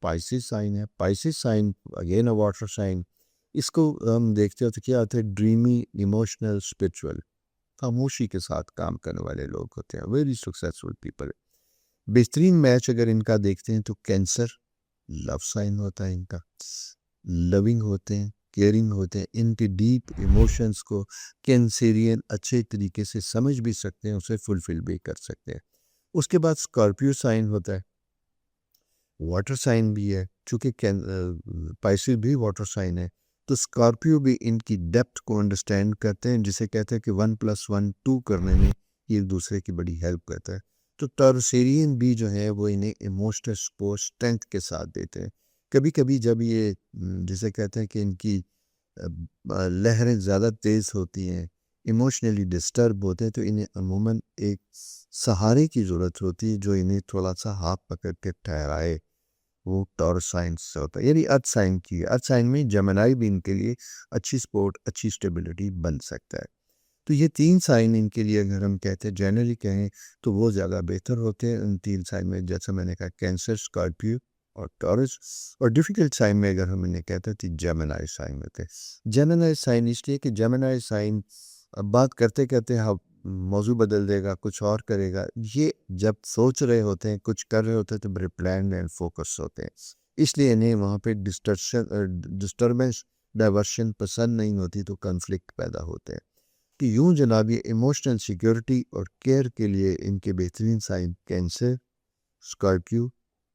Pisces sign है। Pisces sign again a water sign. इसको हम देखते हो तो क्या होता है, ड्रीमी, इमोशनल, स्पिरिचुअल, खामोशी के साथ काम करने वाले लोग होते हैं, वेरी सक्सेसफुल पीपल। बेहतरीन मैच अगर इनका देखते हैं तो कैंसर, लव साइन होता है इनका। लविंग होते हैं, केयरिंग होते हैं, इनके डीप इमोशंस को कैंसेरियन अच्छे तरीके से समझ भी सकते हैं, उसे फुलफिल भी कर सकते हैं। उसके बाद स्कॉर्पियो साइन होता है, वाटर साइन भी है, चूँकि पाइसेस भी वाटर साइन है, तो स्कॉर्पियो भी इनकी डेप्थ को अंडरस्टैंड करते हैं, जिसे कहते हैं कि 1+1 2 करने में ये एक दूसरे की बड़ी हेल्प करता है। तो टॉरसेरियन भी जो है वो इन्हें इमोशनल सपोर्ट स्ट्रेंथ के साथ देते हैं। कभी-कभी जब ये जिसे कहते हैं कि इनकी लहरें ज़्यादा तेज़ होती हैं, इमोशनली डिस्टर्ब होते हैं, तो इन्हें अमूमन एक सहारे की ज़रूरत होती है जो इन्हें थोड़ा-सा हाथ पकड़ के ठहराए। वो टॉरस साइन से होता है, यानी अर्थ साइन की। अर्थ साइन में जेमिनी भी इनके लिए अच्छी सपोर्ट, अच्छी स्टेबिलिटी बन सकता है। तो ये 3 साइन इनके लिए अगर हम कहते हैं, जनरली कहें तो वो ज़्यादा बेहतर होते हैं। इन 3 साइन में जैसा मैंने कहा कैंसर, स्कॉर्पियो और टॉरस। और डिफ़िकल्ट साइन में अगर हम इन्हें कहते हैं तो जेमिनी साइन होते हैं। जेमिनी साइन इसलिए कि जेमिनी साइन बात करते-करते मौज़ू बदल देगा, कुछ और करेगा। ये जब सोच रहे होते हैं, कुछ कर रहे होते हैं तो बड़े प्लान्ड एंड फ़ोकस होते हैं। इसलिए इन्हें वहाँ पे डिस्टर्बेंस, डाइवर्शन पसंद नहीं होती, तो कॉन्फ्लिक्ट पैदा होते हैं। कि यूं जनाब ये इमोशनल सिक्योरिटी और केयर के लिए इनके बेहतरीन साइन कैंसर, स्कॉर्पियो,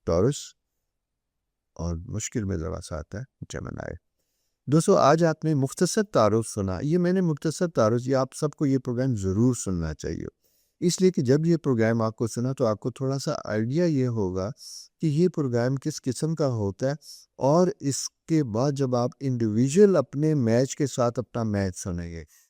टॉरस और मुश्किल में ज़रा सा आता है जेमिनी। दोस्तों, आज आपने मुख्तसर तारुफ सुना। ये मैंने मुख्तसर तारुफ, ये आप सबको ये प्रोग्राम ज़रूर सुनना चाहिए। इसलिए कि जब ये प्रोग्राम आपको सुना तो आपको थोड़ा सा आइडिया ये होगा कि ये प्रोग्राम किस किस्म का होता है। और इसके बाद जब आप इंडिविजुअल अपने मैच के साथ अपना मैच सुनेंगे